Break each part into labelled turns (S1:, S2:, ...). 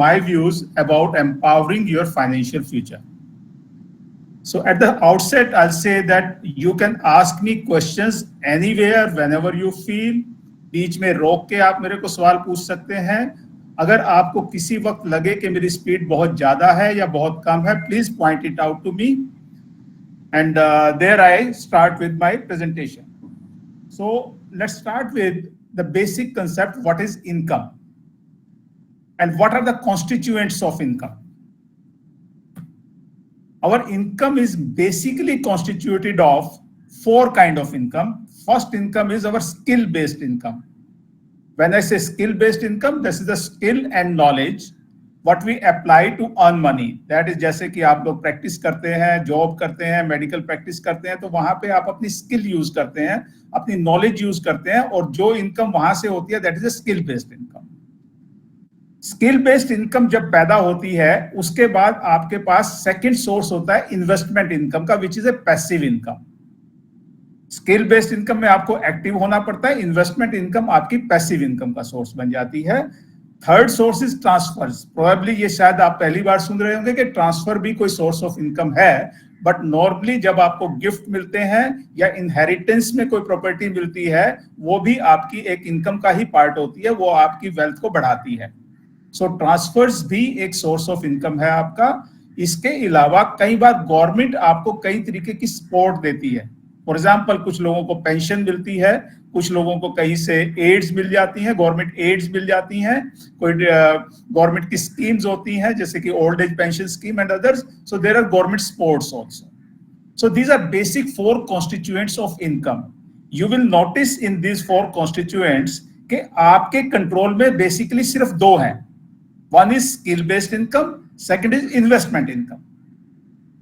S1: my views about empowering your financial future. So at the outset, I'll say that you can ask me questions anywhere, whenever you feel. बीच में रोक के आप मेरे को सवाल पूछ सकते हैं. अगर आपको किसी वक्त लगे कि मेरी स्पीड बहुत ज्यादा है या बहुत कम है, please point it out to me. And there I start with my presentation. So let's start with the basic concept. What is income? And what are the constituents of income? Our income is basically constituted of four kinds of income. First income is our skill-based income. When I say skill-based income, this is the skill and knowledge what we apply to earn money. That is जैसे कि आप लोग practice करते हैं, job करते हैं, medical practice करते हैं, तो वहां पे आप अपनी स्किल यूज करते हैं, अपनी नॉलेज यूज करते हैं, और जो इनकम वहां से होती है that is a skill based income. Skill based income जब पैदा होती है, उसके बाद आपके पास सेकंड सोर्स होता है इन्वेस्टमेंट इनकम का, which is a passive income. Skill based income में आपको एक्टिव होना पड़ता है, इन्वेस्टमेंट इनकम आपकी पैसिव इनकम का सोर्स बन जाती है. Third source is transfers. Probably ये शायद आप पहली बार सुन रहे होंगे कि ट्रांसफर भी कोई सोर्स ऑफ इनकम है, बट नॉर्मली जब आपको गिफ्ट मिलते हैं या इनहेरिटेंस में कोई प्रॉपर्टी मिलती है, वो भी आपकी एक इनकम का ही पार्ट होती है, वो आपकी वेल्थ को बढ़ाती है. सो ट्रांसफर्स भी एक सोर्स ऑफ इनकम है आपका. इसके अलावा कई बार गवर्नमेंट आपको कई तरीके की सपोर्ट देती है. फॉर एग्जाम्पल, कुछ लोगों को पेंशन मिलती है, कुछ लोगों को कहीं से एड्स मिल जाती हैं, गवर्नमेंट एड्स मिल जाती हैं, कोई गवर्नमेंट की स्कीम्स होती हैं जैसे कि old age pension scheme and others. So there are government supports also. So these are basic four constituents of income. You will notice in these four constituents कि आपके कंट्रोल में बेसिकली सिर्फ दो हैं. One is skill based income, second is investment income.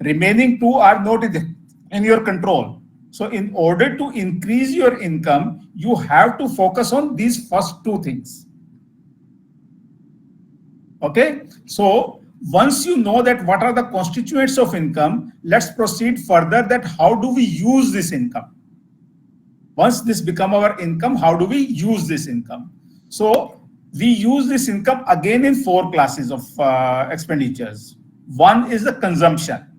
S1: Remaining two are not in your control. So in order to increase your income, you have to focus on these first two things. Okay? So once you know that what are the constituents of income, let's proceed further that how do we use this income? Once this become our income, how do we use this income? So we use this income again in four classes of expenditures. One is the consumption.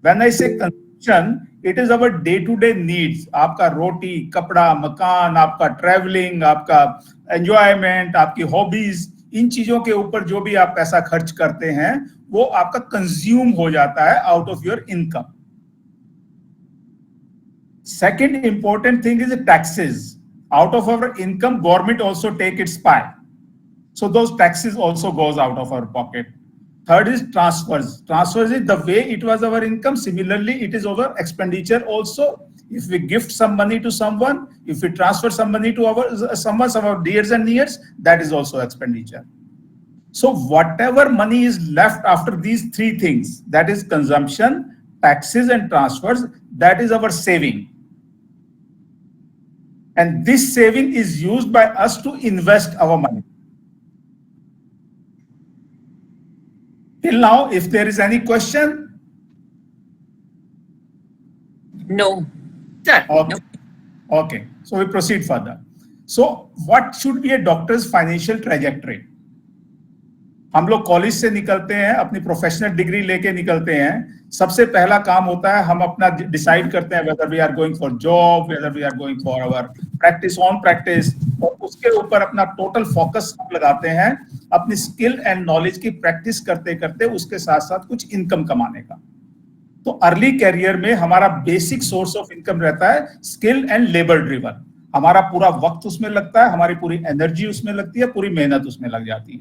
S1: When I say consumption, it is our day-to-day needs. आपका रोटी, कपड़ा, मकान, आपका travelling, आपका enjoyment, आपकी hobbies, इन चीजों के ऊपर जो भी आप पैसा खर्च करते हैं, वो आपका कंज्यूम हो जाता है out of your income. Second important thing is taxes. Out of our income government also take its part. So those taxes also goes out of our pocket. Third is transfers. Transfers is the way it was our income. Similarly, it is our expenditure also. If we gift some money to someone, if we transfer some money to some of our dears and nears, that is also expenditure. So whatever money is left after these three things, that is consumption, taxes and transfers, that is our saving. And this saving is used by us to invest our money. Till now, if there is any question?
S2: No. Sir.
S1: Okay. No. Okay. So we proceed further. So what should be a doctor's financial trajectory? हम लोग college से निकलते हैं, अपनी professional degree लेके निकलते हैं. सबसे पहला काम होता है हम अपना डिसाइड करते हैं whether we are going for job, whether we are going for our practice on practice, और उसके ऊपर अपना टोटल फोकस लगाते हैं अपनी स्किल एंड नॉलेज की प्रैक्टिस करते करते, उसके साथ साथ कुछ इनकम कमाने का. तो अर्ली कैरियर में हमारा बेसिक सोर्स ऑफ इनकम रहता है स्किल एंड लेबर ड्रिवन. हमारा पूरा वक्त उसमें लगता है, हमारी पूरी एनर्जी उसमें लगती है, पूरी मेहनत उसमें लग जाती है.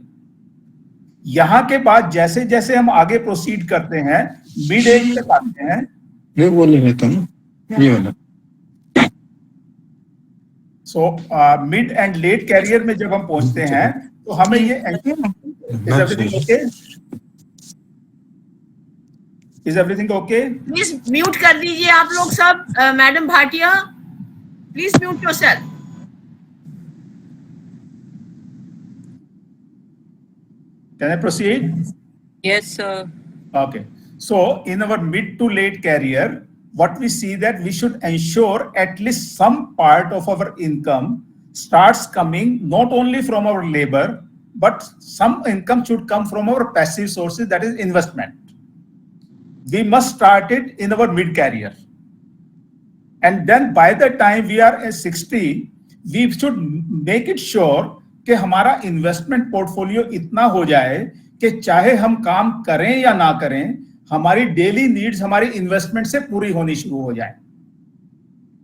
S1: यहाँ के बाद जैसे जैसे हम आगे प्रोसीड करते हैं, मिड एज तक आते हैं.
S3: ये बोले रहता हूँ ये वाला.
S1: So mid and late career में जब हम पहुंचते हैं तो हमें ये is everything okay?
S2: Please mute कर दीजिए आप लोग सब. Madam Bhatia, please mute yourself.
S1: Can I proceed?
S2: Yes, sir.
S1: Okay. So in our mid to late career, what we see that we should ensure at least some part of our income starts coming not only from our labor but some income should come from our passive sources, that is investment. We must start it in our mid career, and then by the time we are at 60, we should make it sure कि हमारा investment portfolio इतना हो जाए कि चाहे हम काम करें या ना करें, हमारी डेली नीड्स हमारी इन्वेस्टमेंट से पूरी होनी शुरू हो जाए.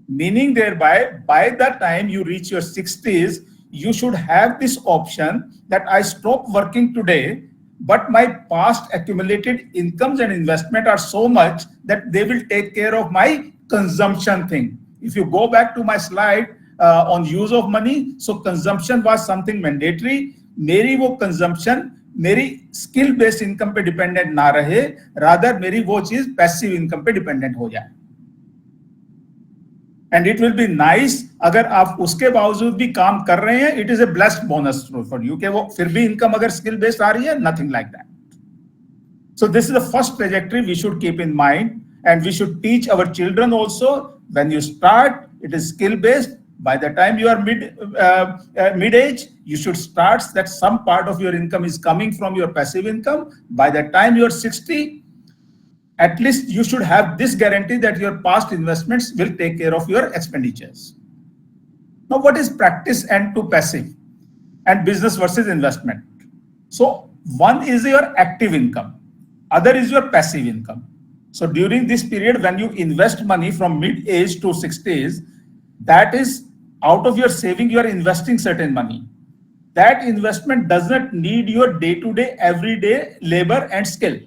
S1: Meaning thereby, by the time you reach your 60s, you should have this option that I stop working today, but my past accumulated incomes and investment are so much that they will take care of my consumption thing. If you go back to my slide on use of money, so consumption was something mandatory. मेरी वो consumption मेरी skill based income पे dependent ना रहे, rather मेरी वो चीज passive income पे dependent हो जाए. And it will be nice अगर आप उसके बावजूद भी काम कर रहे हैं, it is a blessed bonus for you कि वो फिर भी income अगर skill based आ रही है, nothing like that. So this is the first trajectory we should keep in mind, and we should teach our children also. When you start, it is skill based. By the time you are mid age, you should start that some part of your income is coming from your passive income. By the time you are 60, at least you should have this guarantee that your past investments will take care of your expenditures. Now, what is practice and to passive and business versus investment? So one is your active income, other is your passive income. So during this period, when you invest money from mid age to 60s, that is out of your saving, you are investing certain money. That investment does not need your day-to-day, everyday labor and skill.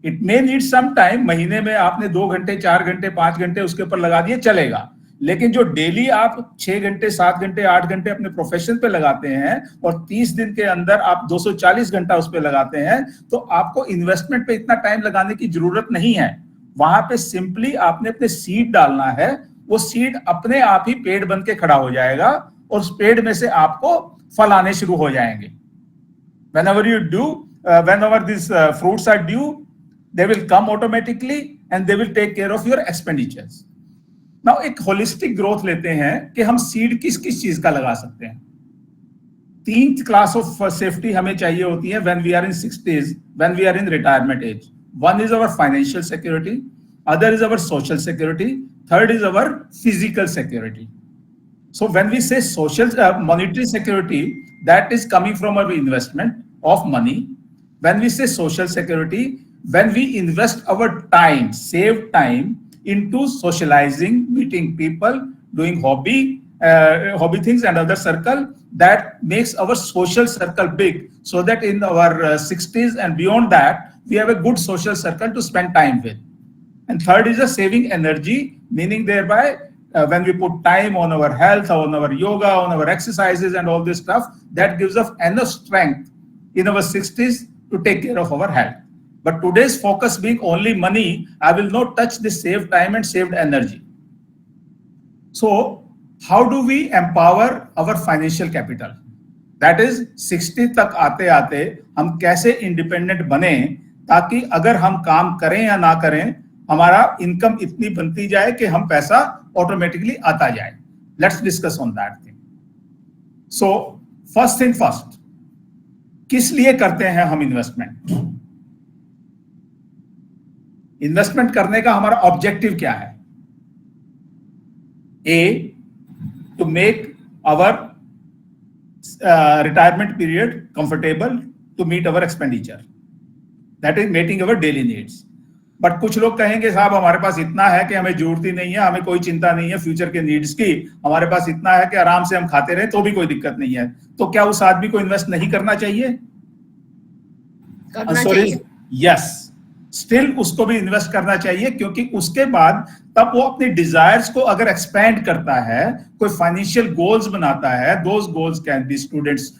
S1: It may need some time. महीने में आपने 2 घंटे, 4 घंटे, 5 घंटे उसके ऊपर लगा दिए, चलेगा. लेकिन जो डेली आप 6 घंटे, 7 घंटे, 8 घंटे अपने प्रोफेशन पे लगाते हैं और 30 दिन के अंदर आप 240 घंटा उस पे लगाते हैं, तो आपको इन्वेस्टमेंट पे इतना टाइम लगाने की जरूरत नहीं है. वहां पे सिंपली आपने अपने सीड डालना है, वो सीड अपने आप ही पेड़ बन के खड़ा हो जाएगा और उस पेड़ में से आपको फल आने शुरू हो जाएंगे. Whenever these fruits are due, they will come automatically and they will take care of your expenditures. Now एक holistic growth लेते हैं कि हम सीड किस किस चीज का लगा सकते हैं. 3 क्लास ऑफ सेफ्टी हमें चाहिए होती है when we are in 60s, when we are in retirement age. One is our financial security, other is our social security, third is our physical security. So when we say social monetary security, that is coming from our investment of money. When we say social security, when we invest our time, save time into socializing, meeting people, doing hobby things and other circle, that makes our social circle big, so that in our 60s and beyond that, we have a good social circle to spend time with. And third is a saving energy, meaning thereby when we put time on our health, on our yoga, on our exercises and all this stuff, that gives us enough strength in our 60s to take care of our health. But today's focus being only money, I will not touch this saved time and saved energy. So how do we empower our financial capital? That is 60 तक आते आते हम कैसे independent बने, ताकि अगर हम काम करें या ना करें, हमारा इनकम इतनी बनती जाए कि हम पैसा ऑटोमेटिकली आता जाए. Let's discuss on that thing. So first thing first, किस लिए करते हैं हम इन्वेस्टमेंट? इन्वेस्टमेंट करने का हमारा ऑब्जेक्टिव क्या है? A, to make our retirement period comfortable, to meet our expenditure, that is meeting our daily needs. But कुछ लोग कहेंगे साहब हमारे पास इतना है कि हमें जरूरत ही नहीं है, हमें कोई चिंता नहीं है फ्यूचर के नीड्स की, हमारे पास इतना है कि आराम से हम खाते रहे तो भी कोई दिक्कत नहीं है. तो क्या उस आदमी को इन्वेस्ट नहीं करना चाहिए? यस, स्टिल उसको भी इन्वेस्ट करना चाहिए, क्योंकि उसके बाद तब वो अपने डिजायर्स को अगर एक्सपेंड करता है, कोई फाइनेंशियल गोल्स बनाता है, those goals can be students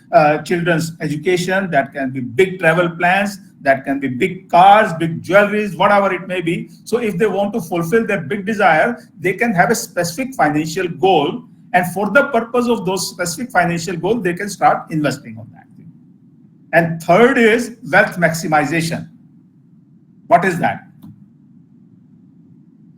S1: children's education, that can be big travel plans, that can be big cars, big jewelries, whatever it may be. So if they want to fulfill their big desire, they can have a specific financial goal, and for the purpose of those specific financial goals, they can start investing on that thing. And third is wealth maximization. What is that?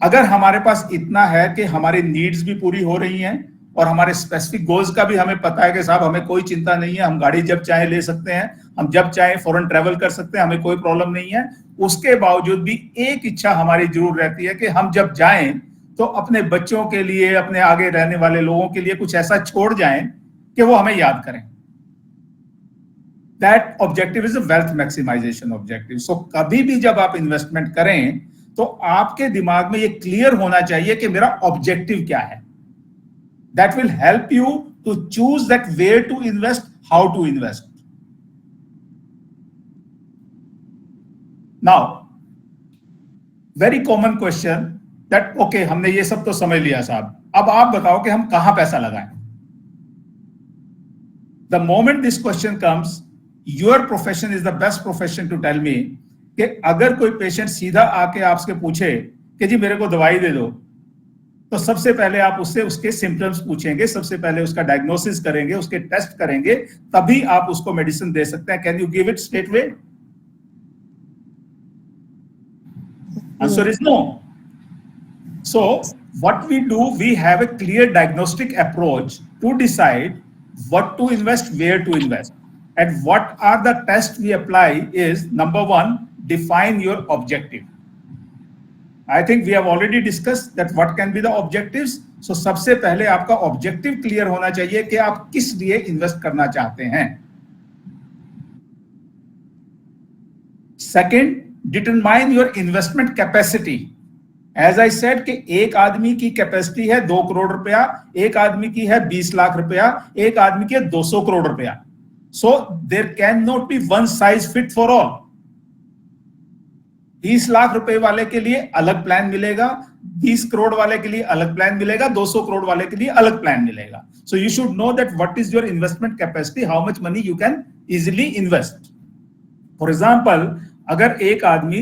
S1: अगर हमारे पास इतना है कि हमारी needs भी पूरी हो रही हैं और हमारे स्पेसिफिक गोल्स का भी हमें पता है कि साहब हमें कोई चिंता नहीं है, हम गाड़ी जब चाहे ले सकते हैं, हम जब चाहे फॉरेन ट्रैवल कर सकते हैं, हमें कोई प्रॉब्लम नहीं है। उसके बावजूद भी एक इच्छा हमारी जरूर रहती है कि हम जब जाएं तो अपने बच्चों के लिए, अपने आगे रहने वाले लोगों के लिए कुछ ऐसा छोड़ जाएं कि वो हमें याद करें। That objective is a wealth maximization objective. So कभी भी जब आप इन्वेस्टमेंट करें तो आपके दिमाग में ये क्लियर होना चाहिए कि मेरा ऑब्जेक्टिव क्या है। That will help you to choose that where to invest, how to invest. Now, very common question that okay, हमने ये सब तो समझ लिया साहब, अब आप बताओ कि हम कहां पैसा लगाएं। The moment this question comes, your profession is the best profession to tell me कि अगर कोई पेशेंट सीधा आके आपसे पूछे कि जी मेरे को दवाई दे दो, तो सबसे पहले आप उससे उसके सिम्टम्स पूछेंगे, सबसे पहले उसका डायग्नोसिस करेंगे, उसके टेस्ट करेंगे, तभी आप उसको मेडिसिन दे सकते हैं। Can you give it straight way? Answer is no. So what we do, we have a clear diagnostic approach to decide what to invest, where to invest. And what are the tests we apply is, number one, define your objective. I think we have already discussed that what can be the objectives. So सबसे पहले आपका objective clear होना चाहिए कि आप किस लिए invest करना चाहते हैं. Second, determine your investment capacity. As I said कि एक आदमी की कैपेसिटी है 2 करोड़ रुपया, एक आदमी की है 20 लाख रुपया, एक आदमी की है 200 करोड़ रुपया. So there cannot be one size fit for all. 20 lakh रुपए वाले के लिए अलग प्लान मिलेगा, 20 करोड़ वाले के लिए अलग प्लान मिलेगा, 200 करोड़ वाले के लिए अलग प्लान मिलेगा. So you should know that what is your investment capacity, how much money you can easily invest. For example, अगर एक आदमी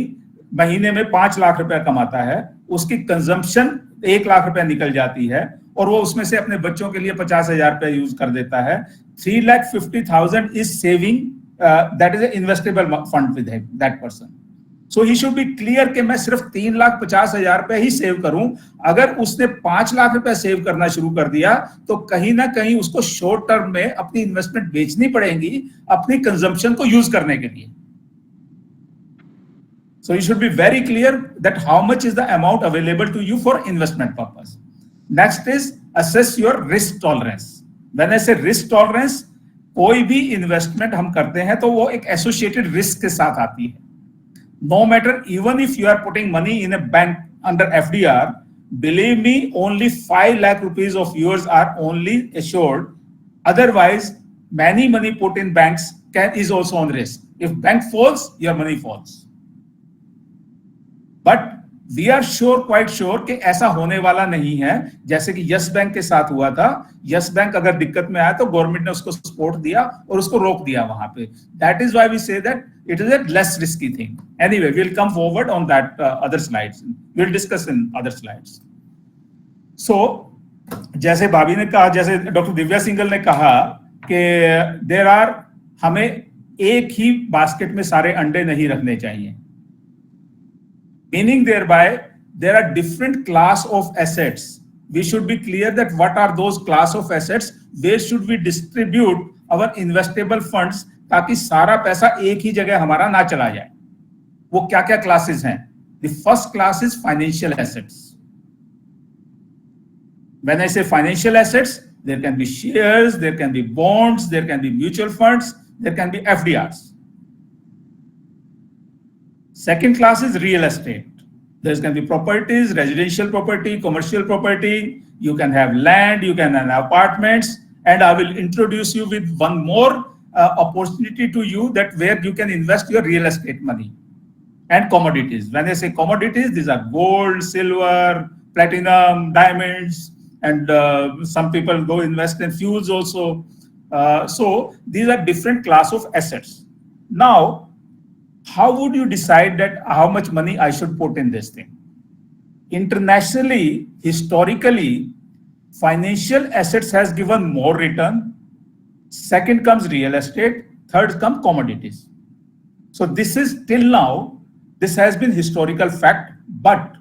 S1: महीने में 5 लाख रुपया कमाता है, उसकी कंजम्पशन 1 लाख रुपया निकल जाती है और वो उसमें से अपने बच्चों के लिए 50,000 रुपया यूज कर देता है. 3,50,000 is saving, that is an investable fund with that person. So he should be clear कि मैं सिर्फ 3,50,000 रुपया ही सेव करूं. अगर उसने 5 लाख रुपया सेव करना शुरू कर दिया तो कहीं ना कहीं उसको शॉर्ट टर्म में अपनी इन्वेस्टमेंट बेचनी पड़ेगी अपनी कंजम्पशन को यूज करने के लिए. So you should be very clear that how much is the amount available to you for investment purpose. Next is assess your risk tolerance. When I say risk tolerance, कोई भी investment हम करते हैं तो वो एक एसोसिएटेड रिस्क के साथ आती है. No matter, even if you are putting money in a bank under FDR, believe me, only 5 lakh rupees of yours are only assured. Otherwise, many money put in banks is also on risk. If bank falls, your money falls. But we are sure, quite sure कि ऐसा होने वाला नहीं है. जैसे कि yes bank के साथ हुआ था. यस बैंक अगर दिक्कत में आया तो गवर्नमेंट ने उसको सपोर्ट दिया और उसको रोक दिया वहां पे. That is why we say that it is a less risky thing. Anyway, we'll come forward on that other slides. We'll discuss in other slides. So, जैसे भाभी ने कहा, जैसे डॉक्टर दिव्या सिंघल ने कहा कि हमें एक ही बास्केट में सारे अंडे नहीं रखने चाहिए. Meaning thereby, there are different class of assets. We should be clear that what are those class of assets, where should we distribute our investable funds ताकि सारा पैसा एक ही जगह हमारा ना चला जाए. वो क्या क्या क्लासेस हैं? The first class is financial assets. When I say financial assets, there can be shares, there can be bonds, there can be mutual funds, there can be FDRs. Second class is real estate. There can be properties, residential property, commercial property. You can have land, you can have apartments, and I will introduce you with one more opportunity to you that where you can invest your real estate money and commodities. When I say commodities, these are gold, silver, platinum, diamonds, and some people go invest in fuels also. So these are different class of assets. Now, how would you decide that how much money I should put in this thing? Internationally, historically, financial assets has given more return. Second comes real estate. Third comes commodities. So this is till now, this has been historical fact. But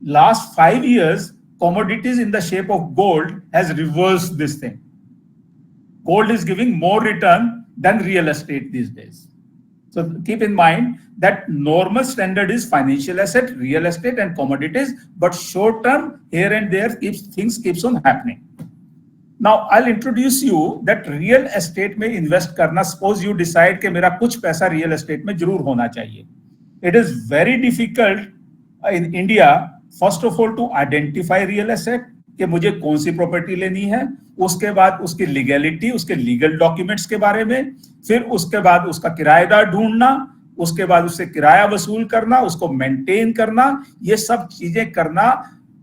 S1: last 5 years, commodities in the shape of gold has reversed this thing. Gold is giving more return than real estate these days. So keep in mind that normal standard is financial asset, real estate and commodities, but short term here and there things keeps on happening. Now I'll introduce you that real estate में invest करना, suppose you decide कि मेरा कुछ पैसा real estate में जरूर होना चाहिए. It is very difficult in India, first of all, to identify real asset कि मुझे कौन सी प्रॉपर्टी लेनी है, उसके बाद उसकी लीगैलिटी, उसके लीगल डॉक्यूमेंट्स के बारे में, फिर उसके बाद उसका किराएदार ढूंढना, उसके बाद उससे किराया वसूल करना, उसको मेंटेन करना, ये सब चीजें करना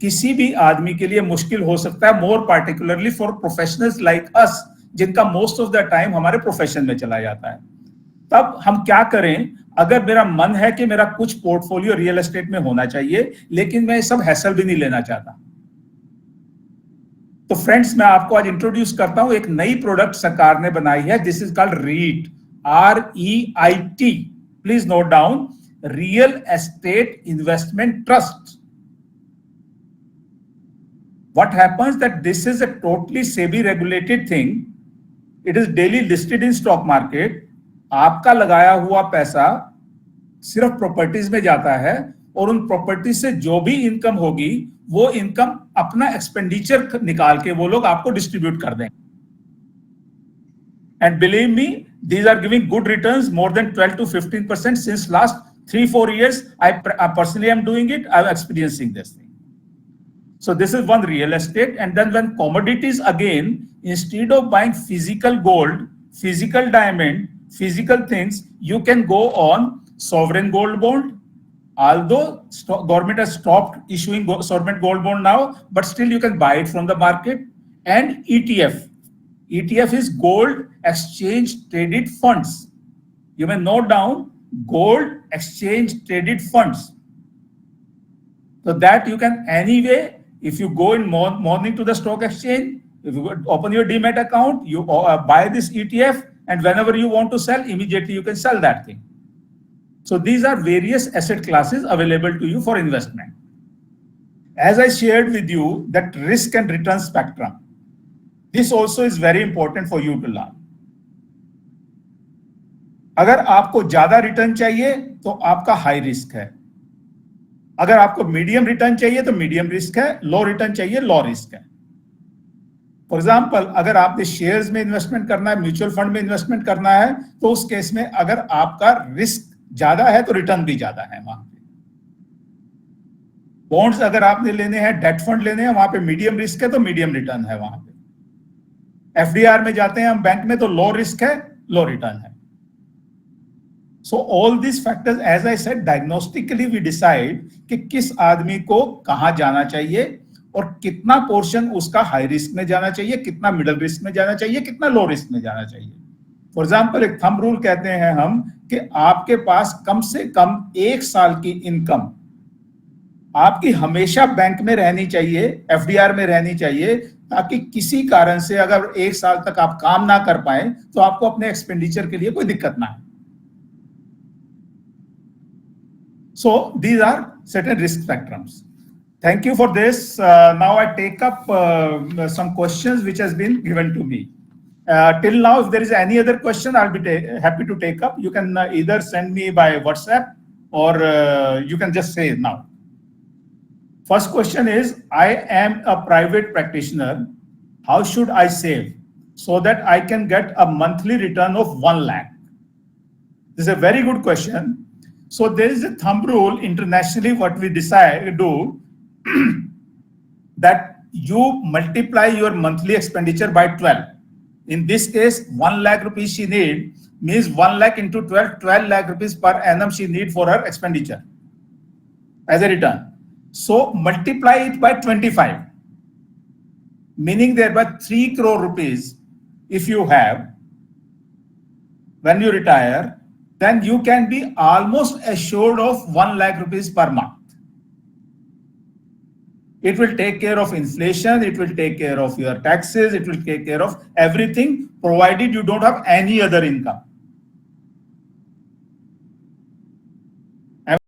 S1: किसी भी आदमी के लिए मुश्किल हो सकता है, more particularly for professionals like us, जिनका मोस्ट ऑफ द टाइम हमारे प्रोफेशन में चला जाता है. तब हम क्या करें? अगर मेरा मन है कि मेरा कुछ पोर्टफोलियो रियल एस्टेट में होना चाहिए, लेकिन मैं सब हैसल भी नहीं लेना चाहता, तो फ्रेंड्स मैं आपको आज इंट्रोड्यूस करता हूं एक नई प्रोडक्ट सरकार ने बनाई है. This is called REIT, REIT. Please note down, real estate investment trust. What happens that this is a totally SEBI regulated thing. It is daily listed in stock market. आपका लगाया हुआ पैसा सिर्फ प्रॉपर्टीज में जाता है और उन प्रॉपर्टीज से जो भी इनकम होगी वो इनकम अपना एक्सपेंडिचर निकाल के वो लोग आपको डिस्ट्रीब्यूट कर देंगे. And believe me, these are giving good returns, more than 12 to 15% since last 3-4 years. I personally am doing it. I'm experiencing this thing. So this is one real estate. And then when commodities, again, instead of buying physical gold, physical diamond, physical things, you can go on sovereign gold bond. Although government has stopped issuing sovereign gold bond now, but still you can buy it from the market. And ETF. ETF is gold exchange traded funds. You may note down gold exchange traded funds. So that you can anyway, if you go in morning to the stock exchange, if you open your Demat account, you buy this ETF, and whenever you want to sell, immediately you can sell that thing. So these are various asset classes available to you for investment. As I shared with you, that risk and return spectrum. This also is very important for you to learn. अगर आपको ज्यादा return चाहिए तो आपका high risk है. अगर आपको medium return चाहिए तो मीडियम रिस्क है, लो रिटर्न चाहिए लो रिस्क है. फॉर एग्जाम्पल, अगर आपने शेयर्स में इन्वेस्टमेंट करना है, म्यूचुअल फंड में इन्वेस्टमेंट करना है, तो उस केस में अगर आपका रिस्क ज्यादा है तो रिटर्न भी ज्यादा है वहां पे. बॉन्ड्स अगर आपने लेने हैं, डेट फंड लेने हैं, वहां पे मीडियम रिस्क है तो मीडियम रिटर्न है वहां पे. FDR में जाते हैं हम बैंक में तो लो रिस्क है, लो रिटर्न है. So all these factors, as I said, diagnostically we decide कि किस आदमी को कहां जाना चाहिए और कितना पोर्शन उसका हाई रिस्क में जाना चाहिए, कितना मिडिल रिस्क में जाना चाहिए, कितना लो रिस्क में जाना चाहिए. फॉर एग्जाम्पल, एक थंब रूल कहते हैं हम कि आपके पास कम से कम 1 साल की इनकम आपकी हमेशा बैंक में रहनी चाहिए, FDR में रहनी चाहिए, ताकि किसी कारण से अगर 1 साल तक आप काम ना कर पाए तो आपको अपने एक्सपेंडिचर के लिए कोई दिक्कत ना है. So these are certain risk spectrums. Thank you for this. Now I take up some questions which has been given to me. Till now, if there is any other question, I'll be happy to take up. You can either send me by WhatsApp or you can just say now. First question is, I am a private practitioner. How should I save so that I can get a monthly return of 1 lakh? This is a very good question. So there is a thumb rule internationally. What we do that you multiply your monthly expenditure by 12. In this case, 1 lakh rupees she need means 1 lakh into 12 lakh rupees per annum she need for her expenditure as a return. So multiply it by 25, meaning thereby 3 crore rupees if you have when you retire, then you can be almost assured of 1 lakh rupees per month. It will take care of inflation, it will take care of your taxes, it will take care of everything, provided you don't have any other income.